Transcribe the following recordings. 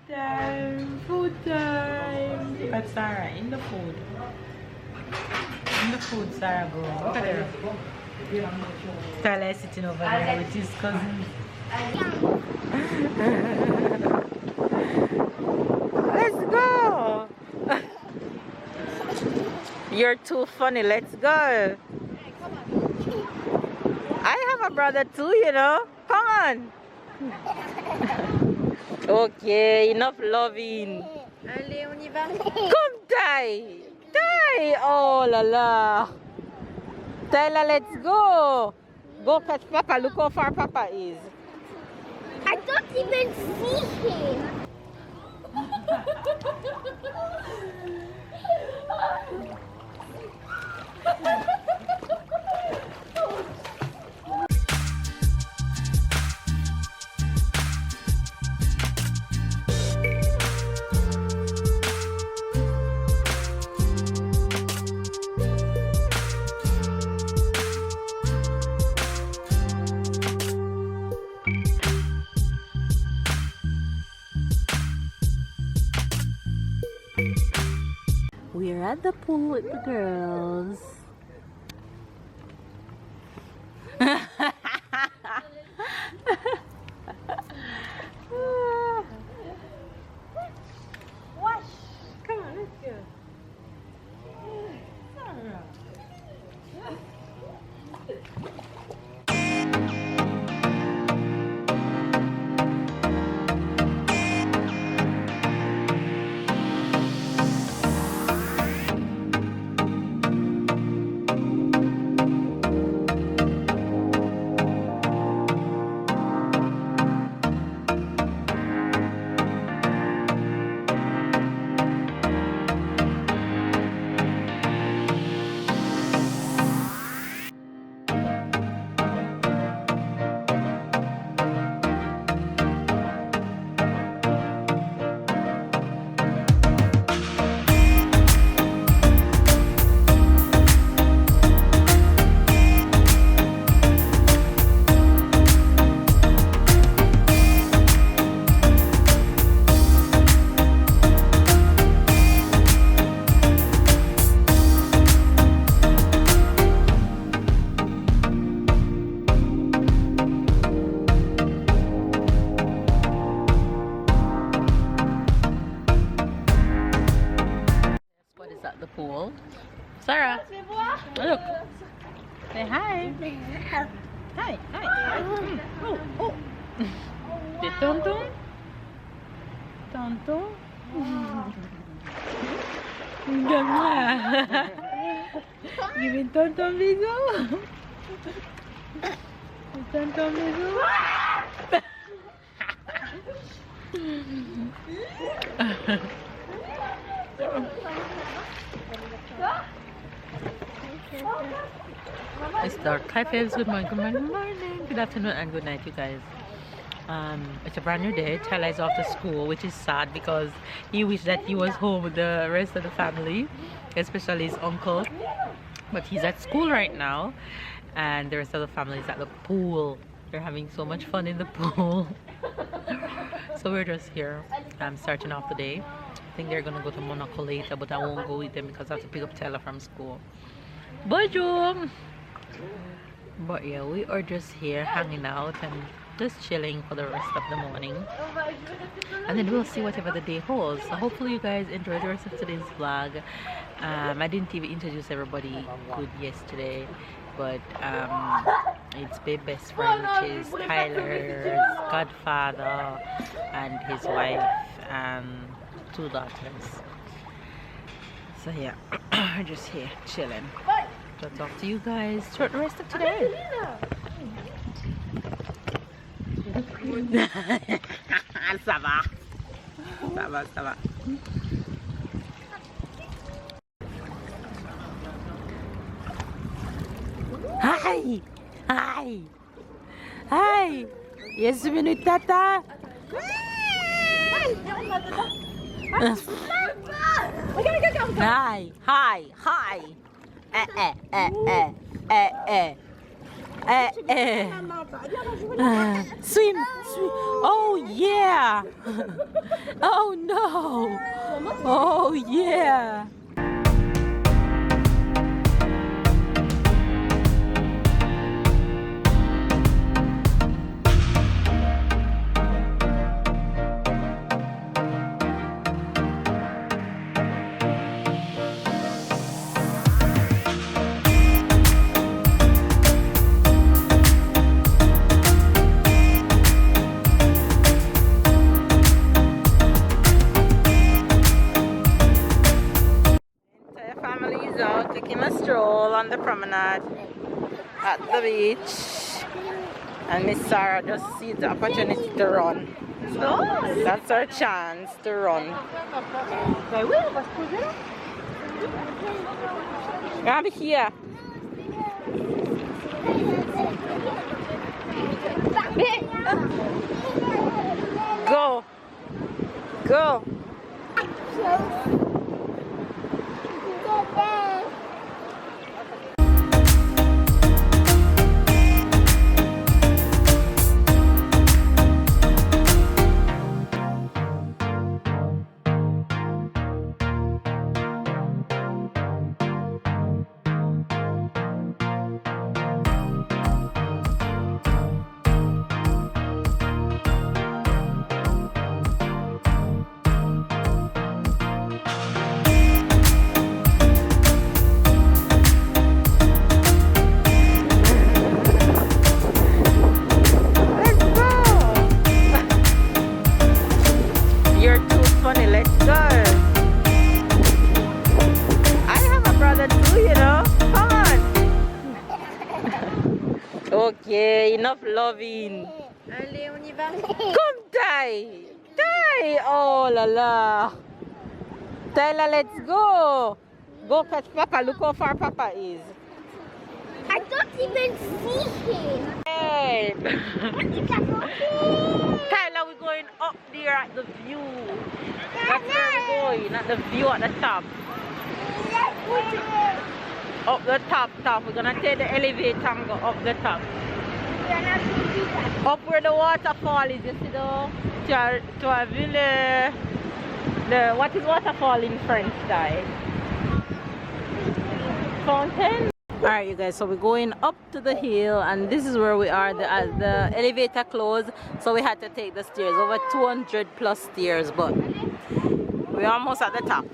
time. Food time. Look at Sarah in the food. In the food, Sarah girl. Look at her. Tyler is sitting over there with his cousin. Let's go. You're too funny. Let's go. I have a brother too, you know. Come on. Okay, enough loving. Allez, on y va. Come, Ty. Ty. Oh la la. Tyler, let's go. Go catch Papa. Look how far Papa is. I don't even see him. We're at the pool with the girls. Wash. Come on, let's go. Sarah. What is at the pool? Sarah, look. Say hi. Hi, hi. Oh, oh. The tonton? Tonton? Gamma. Giving tonton bisou. Tonton bisou. It's dark. Hi friends, good morning, good afternoon and good night you guys. It's a brand new day. Tyler is off to school, which is sad because he wished that he was home with the rest of the family, especially his uncle, but he's at school right now and the rest of the family is at the pool. They're having so much fun in the pool. So we're just here starting off the day. I think they're gonna go to Monaco later, but I won't go with them because I have to pick up Tyler from school. Bonjour! But yeah, we are just here hanging out and just chilling for the rest of the morning, and then we'll see whatever the day holds. So hopefully you guys enjoy the rest of today's vlog. I didn't even introduce everybody good yesterday, but it's my best friend, which is Tyler's godfather and his wife and 2 daughters. So yeah, we're just here chilling. So I'll talk to you guys throughout the rest of today. Ça va. Ça va, ça va. Hi! Hi! Hi! Yes, minute, tata! Hi! Hi! Hi! Swim, swim. Oh yeah. Oh no. Oh yeah. Out taking a stroll on the promenade at the beach, and Miss Sarah just sees the opportunity to run. So that's our chance to run. Come here. Go. Go. Okay, enough loving. Allez, on y va. Come, Tai. Tai. Oh la la. Tyler, let's go. Go catch Papa. Look how far Papa is. I don't even see him. Hey. Tyler, we're going up there at the view. That's where we're going, at the view at the top. Up the top. We're gonna take the elevator and go up the top. Up where the waterfall is, you see to a village. What is waterfall in French, Ty? Fountain? Alright, you guys, so we're going up to the hill, and this is where we are. The elevator closed, so we had to take the stairs, over 200 plus stairs, but we're almost at the top.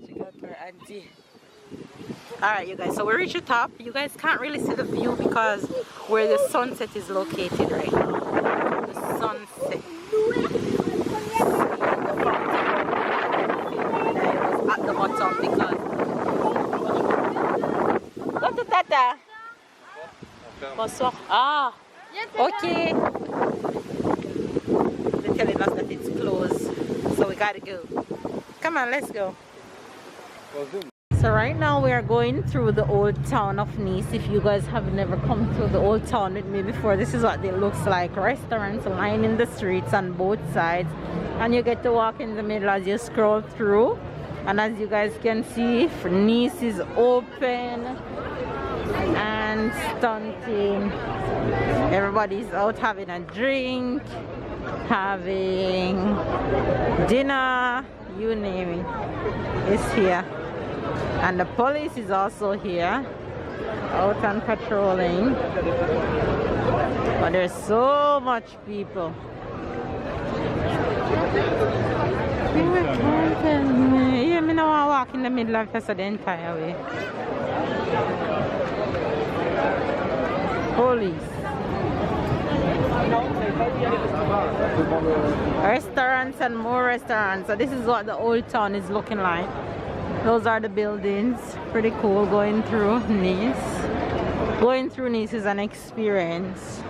She got her auntie. Alright, you guys, so we reached the top. You guys can't really see the view because where the sunset is located right now. The sunset. At the bottom because go to Tata. Bonsoir. Ah, okay. They're telling us that it's closed, so we gotta go. Come on, let's go. So right now we are going through the old town of Nice. If you guys have never come through the old town with me before, this is what it looks like. Restaurants lining the streets on both sides, and you get to walk in the middle as you scroll through. And as you guys can see, Nice is open and stunting. Everybody's out having a drink, having dinner, you name it, it's here. And the police is also here, out and patrolling. But there's so much people. Yeah, me now I walk in the middle of the entire way. Police. Restaurants and more restaurants. So this is what the old town is looking like. Those are the buildings. Pretty cool going through Nice. Going through Nice is an experience.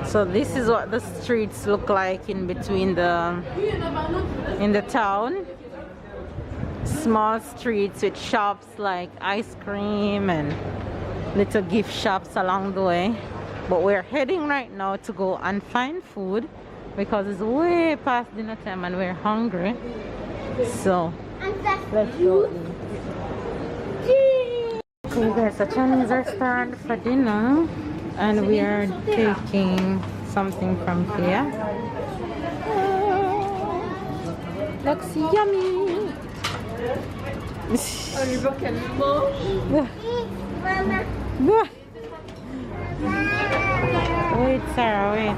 So this is what the streets look like in between in the town. Small streets with shops like ice cream and little gift shops along the way. But we're heading right now to go and find food because it's way past dinner time and we're hungry. So let's go eat. Okay guys, a Chinese restaurant for dinner and we are taking something from here. Looks yummy. Wait, Sarah, wait.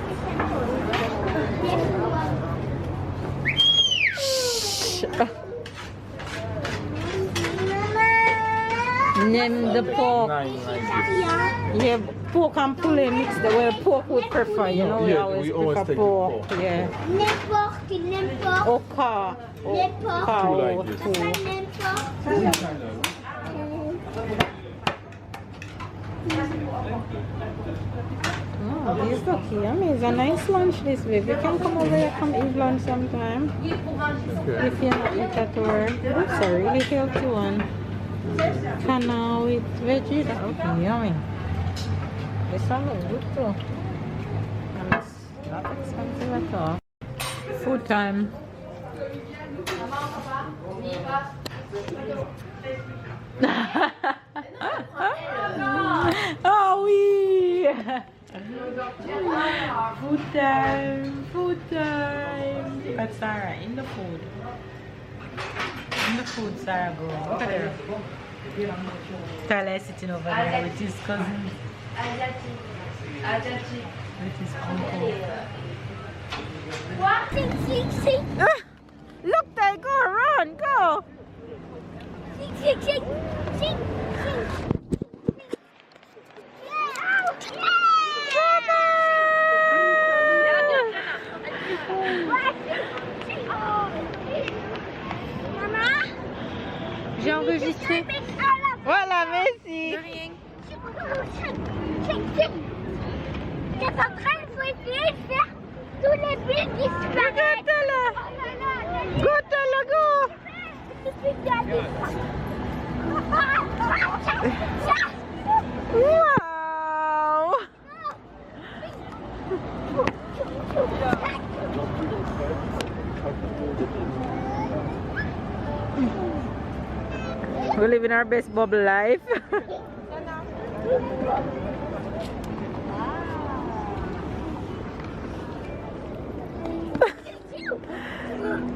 Shh. Name the pork. Yeah, pork and poulet mixed. Well, pork we prefer, you know, we always prefer pork. Yeah. N'importe. Or car. Cow. Oh, these look yummy. It's a nice lunch this week. You can come over here, come eat lunch sometime. Okay. If you're not eat at work. That's a really healthy one. Canna with veggie. That looks yummy. This one looks good too. And it's not expensive at all. Food time. Oh, we. Food time. Food time. That's Sarah in the food. In the food, Sarah, go. Look at her. Tyler is sitting over there with his cousin. With his uncle. What? Look, Ty, go run, go. J'ai enregistré. Voilà, merci. T'es en train de essayer de faire tous les bulles disparaître. Go, Tyler, go. Wow. We're living our best bubble life.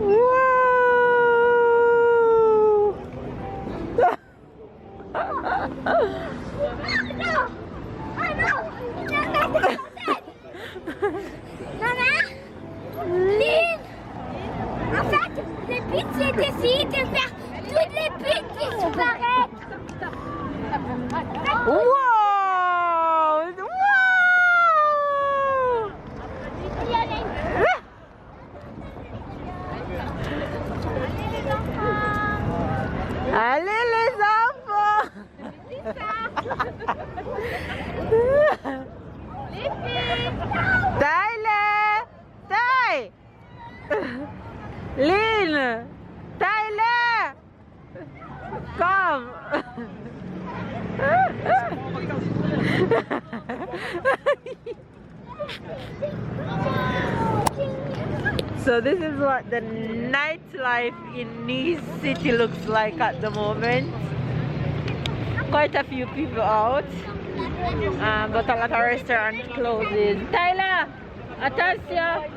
Wow. En fait, le but c'est d'essayer de faire toutes les bulles disparaître. Wow! Wow! Allez les enfants! Les filles! Tyler! Ty! Lynn! Tyler! Come! So this is what the nightlife in Nice City looks like at the moment. Quite a few people out, but a lot of restaurants closing. Tyler, attention!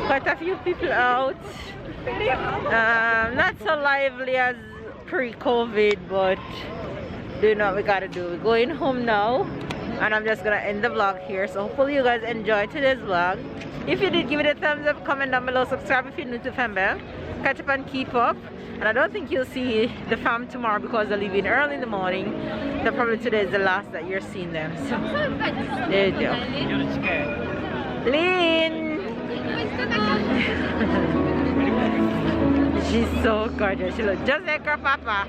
Quite a few people out. Not so lively as pre-COVID, but doing what we gotta do. We're going home now, and I'm just gonna end the vlog here. So hopefully you guys enjoyed today's vlog. If you did, give it a thumbs up, comment down below, subscribe if you're new to Fembel. Catch up and keep up. And I don't think you'll see the fam tomorrow because they're leaving early in the morning. So probably today is the last that you're seeing them. So there you go. Lynn! She's so gorgeous. She looks just like her papa.